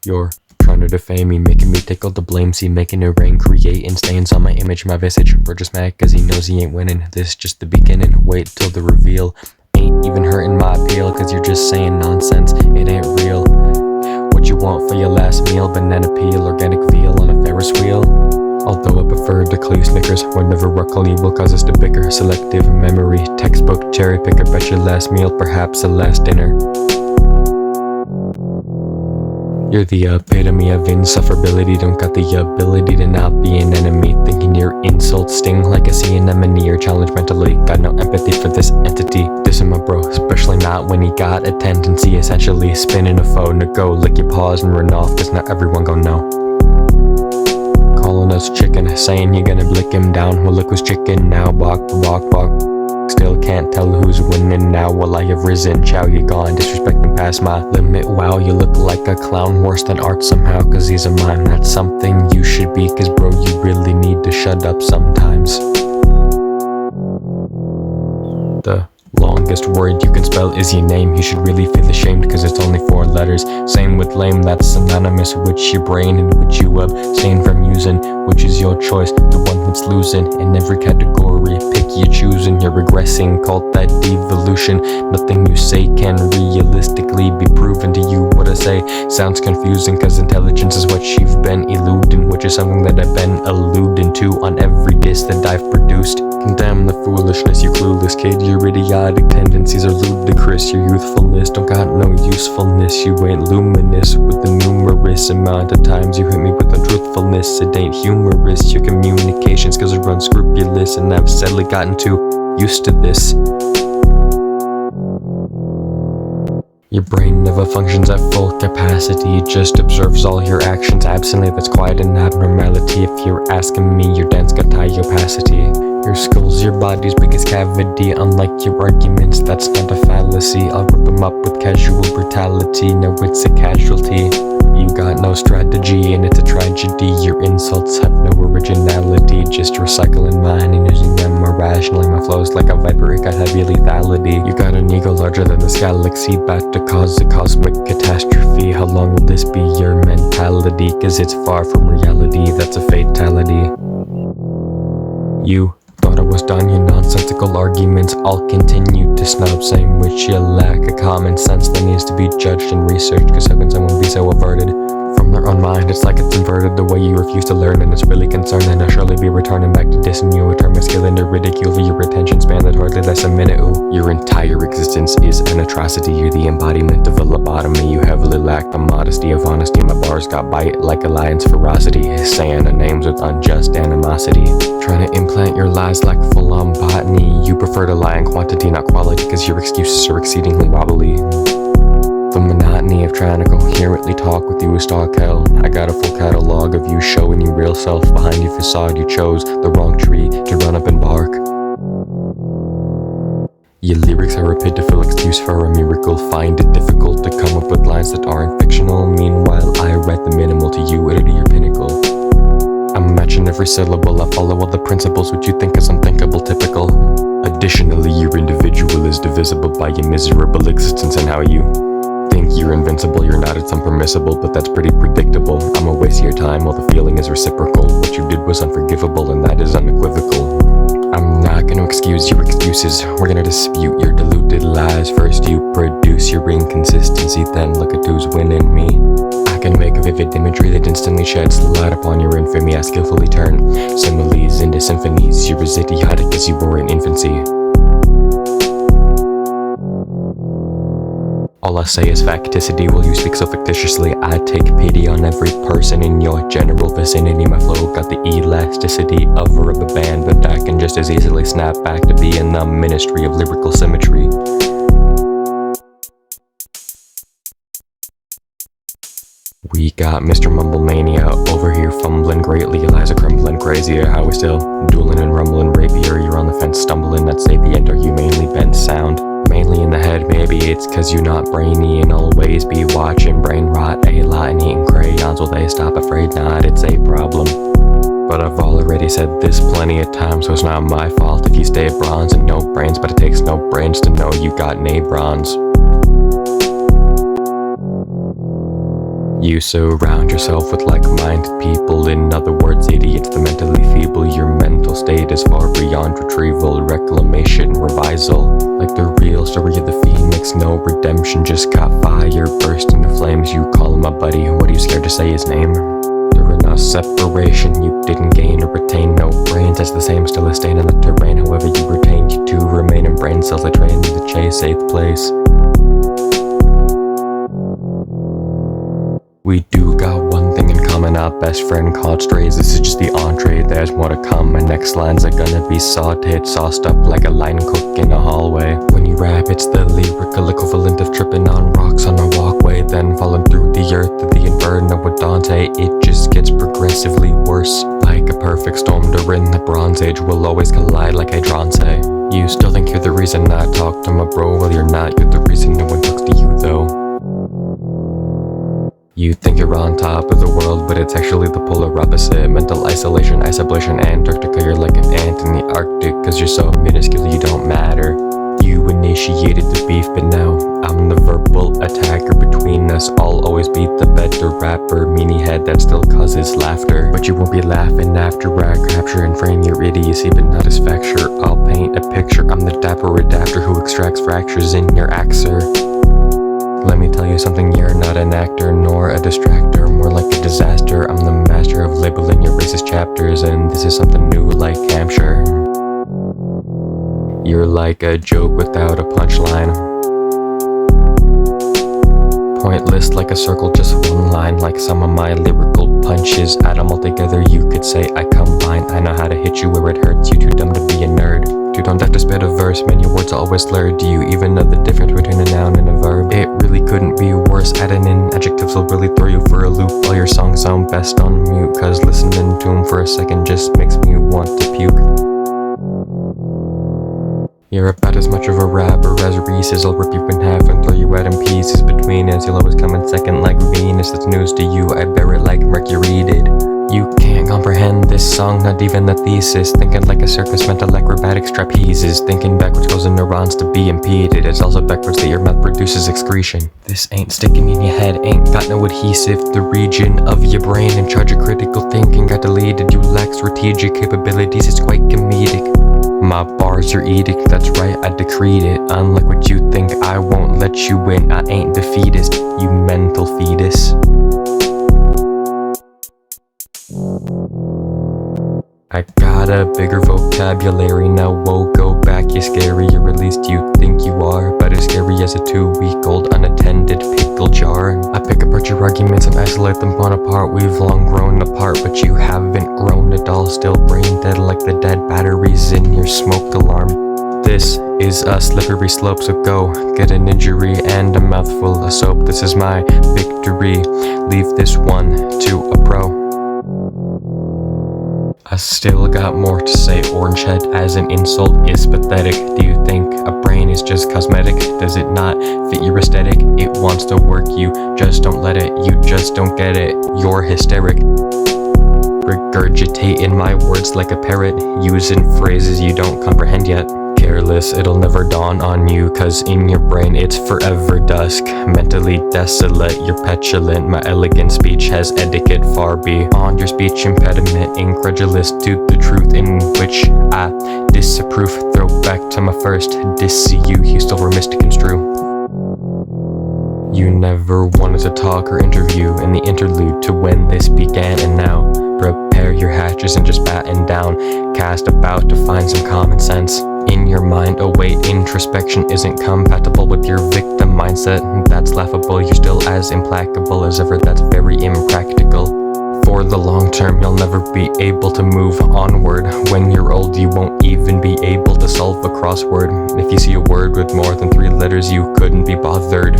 You're trying to defame me, making me take all the blame. See, making it rain, creating stains on my image, my visage. We're just mad cause he knows he ain't winning. This just the beginning, wait till the reveal. Ain't even hurting my appeal, cause you're just saying nonsense, it ain't real. What you want for your last meal? Banana peel, organic veal on a Ferris wheel. Although I prefer to call you Snickers, whenever broccoli will cause us to bicker. Selective memory, textbook cherry picker. Bet your last meal, perhaps a last dinner. You're the epitome of insufferability. Don't got the ability to not be an enemy. Thinking your insults sting like a sea anemone or challenge mentally. Got no empathy for this entity. Dissing my bro, especially not when he got a tendency. Essentially spinning a phone to go lick your paws and run off, cause not everyone gon' know. Calling us chicken, saying you're gonna blick him down. Well, look who's chicken now. Bok, bok, bok. Still can't tell who's winning now. Well, I have risen, chow, you gone, disrespecting past my limit. Wow, you look like a clown, worse than art somehow, cause he's a mime. That's something you should be, cause bro, you really need to shut up sometimes. The longest word you can spell is your name. You should really feel ashamed, cause it's only 4 letters. Same with lame, that's synonymous with your brain, and which you abstain from using. Which is your choice, the one that's losing in every category. Pick you choosing, you're regressing, called that devolution. Nothing you say can realistically be proven to you. What I say sounds confusing, cause intelligence is what you've been eluding, which is something that I've been alluding to on every diss that I've produced. Condemn the foolishness, you clueless kid. Your idiotic tendencies are ludicrous. Your youthfulness don't got no usefulness. You ain't luminous with the numerous amount of times you hit me with untruthfulness. It ain't humorous. Your communication skills are unscrupulous, and I've sadly gotten too used to this. Your brain never functions at full capacity. It just observes all your actions absently. That's quite an abnormality. If you're asking me, your dance got high opacity. Your skull's your body's biggest cavity. Unlike your arguments, that's not a fallacy. I'll rip them up with casual brutality. No, it's a casualty. You got no strategy, and it's a tragedy. Your insults have no originality. Just recycling mine and using them irrationally. My flow's like a viper, it got heavy lethality. You got an ego larger than this galaxy, about to cause a cosmic catastrophe. How long will this be your mentality? Cause it's far from reality, that's a fatality. You thought I was done, your nonsensical arguments all continue to snub, saying which you lack a common sense that needs to be judged and researched. Cause how can someone be so averted from their own mind? It's like it's inverted the way you refuse to learn, and it's really concerning. I'll surely be returning back to dissing you. Turn my skill into ridicule for your attention span that hardly lasts a minute. Ooh, your entire existence is an atrocity. You're the embodiment of a lobotomy. You heavily lack the modesty of honesty. My bars got bite like a lion's ferocity, saying the names with unjust animosity. Trying to implant your lies like full-on botany. You prefer to lie in quantity, not quality, cause your excuses are exceedingly wobbly. The monotony of trying to coherently talk with you is stark hell. I got a full catalog of you showing your real self behind your facade. You chose the wrong tree to run up and bark. Your lyrics are a pitiful excuse for a miracle. Find it difficult to come up with lines that aren't fictional. Meanwhile, I write the minimal to you, it'll be your pinnacle. I'm matching every syllable, I follow all the principles which you think is unthinkable, typical. Additionally, your individual is divisible by your miserable existence, and how you think you're invincible. You're not, it's unpermissible, but that's pretty predictable. I'm a waste of your time while the feeling is reciprocal. What you did was unforgivable, and that is unequivocal. I'm not gonna excuse your excuses, we're gonna dispute your deluded lies. First you produce your inconsistency, then look at who's winning me. I can make vivid imagery that instantly sheds light upon your infamy. I skillfully turn similes into symphonies. You're as idiotic as you were in infancy. All I say is facticity while you speak so fictitiously. I take pity on every person in your general vicinity. My flow got the elasticity of a rubber band, but I can just as easily snap back to be in the ministry of lyrical symmetry. We got Mr. Mumblemania over here fumbling greatly, Eliza crumbling crazier. How we still dueling and rumbling rapier. You're on the fence stumbling, that sapient or humanely bent sound. Mainly in the head, maybe it's cause you're not brainy and always be watching brain rot a lot and eating crayons. Will they stop? Afraid not, it's a problem. But I've already said this plenty of times, so it's not my fault if you stay bronze and no brains. But it takes no brains to know you got nay bronze. You surround yourself with like-minded people, in other words, idiots, the mentally feeble. Your mental state is far beyond retrieval, reclamation, revisal. Like the real story of the phoenix, no redemption, just caught fire, burst into flames. You call him a buddy, what are you scared to say his name? There is no separation, you didn't gain or retain, no brains, that's the same, still a stain on the terrain. However you retain, you too remain in brain cells that train you to chase 8th place. We do got one thing in common, our best friend called strays. This is just the entree, there's more to come. My next lines are gonna be sauteed, sauced up like a line cook in a hallway. When you rap, it's the lyrical equivalent of tripping on rocks on a walkway, then falling through the earth to the inferno with Dante. It just gets progressively worse, like a perfect storm during the Bronze Age. We'll always collide like hadrons say. You still think you're the reason I talk to my bro? Well, you're not, you're the reason no one talks to you though. You think you're on top of the world, but it's actually the polar opposite. Mental isolation, isolation, Antarctica. You're like an ant in the Arctic, cause you're so minuscule you don't matter. You initiated the beef, but now I'm the verbal attacker. Between us, I'll always be the better rapper. Meanie head that still causes laughter, but you won't be laughing after I capture and frame your idiocy, but not as facture. I'll paint a picture, I'm the dapper adapter who extracts fractures in your axer. Let me tell you something, you're not an actor nor a distractor, more like a disaster. I'm the master of labeling your racist chapters, and this is something new like Hampshire. You're like a joke without a punchline, pointless like a circle, just one line. Like some of my lyrical punches, add them all together, you could say I combine. I know how to hit you where it hurts, you too dumb to be a nerd. You don't have to spit a verse, man, your words are always slurred. Do you even know the difference between a noun and a verb? It really couldn't be worse, adding in adjectives will really throw you for a loop. All your songs sound best on mute, cause listening to them for a second just makes me want to puke. You're about as much of a rapper as Reese's. I'll rip you in half and throw you out in pieces. Between us, you'll always come in second like Venus. That's news to you, I bear it like Mercury did. You can't comprehend this song, not even the thesis. Thinking like a circus, mental acrobatics, trapezes. Thinking backwards causes neurons to be impeded. It's also backwards that your mouth produces excretion. This ain't sticking in your head, ain't got no adhesive. The region of your brain in charge of critical thinking got deleted. You lack strategic capabilities, it's quite comedic. My bars are edict, that's right, I decreed it. Unlike what you think, I won't let you in. I ain't defeatist, you mental fetus. I got a bigger vocabulary now, whoa, go back, you're scary, or at least you think you are. But as scary as a 2-week-old unattended pickle jar. I pick apart your arguments and isolate them one apart. We've long grown apart, but you haven't grown at all. Still brain dead like the dead batteries in your smoke alarm. This is a slippery slope, so go get an injury and a mouthful of soap. This is my victory, leave this one to a pro. I still got more to say. Orange head as an insult is pathetic. Do you think a brain is just cosmetic? Does it not fit your aesthetic? It wants to work, you just don't let it. You just don't get it, you're hysteric. Regurgitating my words like a parrot, using phrases you don't comprehend yet. Careless, it'll never dawn on you, cause in your brain it's forever dusk. Mentally desolate, you're petulant. My elegant speech has etiquette far beyond your speech impediment. Incredulous to the truth in which I disapprove. Throw back to my first diss you still were misconstrue. You never wanted to talk or interview in the interlude to when this began, and now prepare your hatches and just batten down. Cast about to find some common sense in your mind. Oh wait, introspection isn't compatible with your victim mindset. That's laughable, you're still as implacable as ever. That's very impractical. For the long term, you'll never be able to move onward. When you're old, you won't even be able to solve a crossword. If you see a word with more than 3 letters, you couldn't be bothered.